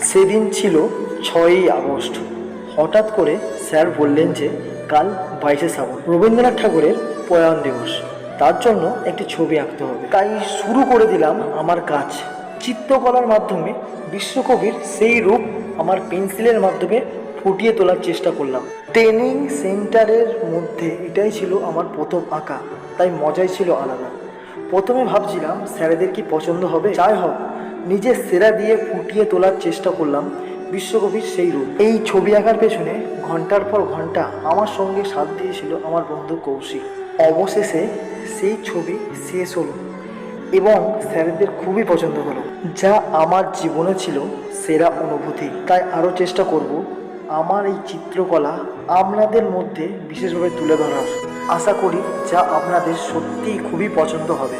সেদিন ছিল 6ই আগস্ট। হঠাৎ করে স্যার বললেন যে কাল 22শে শ্রাবণ, রবীন্দ্রনাথ ঠাকুরের প্রয়াণ দিবস। তার জন্য একটি ছবি আঁকতে হবে। তাই শুরু করে দিলাম আমার কাজ। চিত্রকলার মাধ্যমে বিশ্বকবির সেই রূপ আমার পেন্সিলের মাধ্যমে ফুটিয়ে তোলার চেষ্টা করলাম। ট্রেনিং সেন্টারের মধ্যে এটাই ছিল আমার প্রথম আঁকা, তাই মজাই ছিল আলাদা। প্রথমে ভাবছিলাম স্যারেদের কি পছন্দ হবে। যাই হোক, নিজের সেরা দিয়ে ফুটিয়ে তোলার চেষ্টা করলাম বিশ্বকবির সেই রূপ। এই ছবি আঁকার পেছনে ঘন্টার পর ঘন্টা আমার সঙ্গে সাথ দিয়েছিল আমার বন্ধু কৌশিক। অবশেষে সেই ছবি শেষ হলো এবং স্যারেদের খুবই পছন্দ হলো, যা আমার জীবনে ছিল সেরা অনুভূতি। তাই আরও চেষ্টা করব আমার এই চিত্রকলা আপনাদের মধ্যে বিশেষভাবে তুলে ধরার। আশা করি যা আপনাদের সত্যিই খুবই পছন্দ হবে।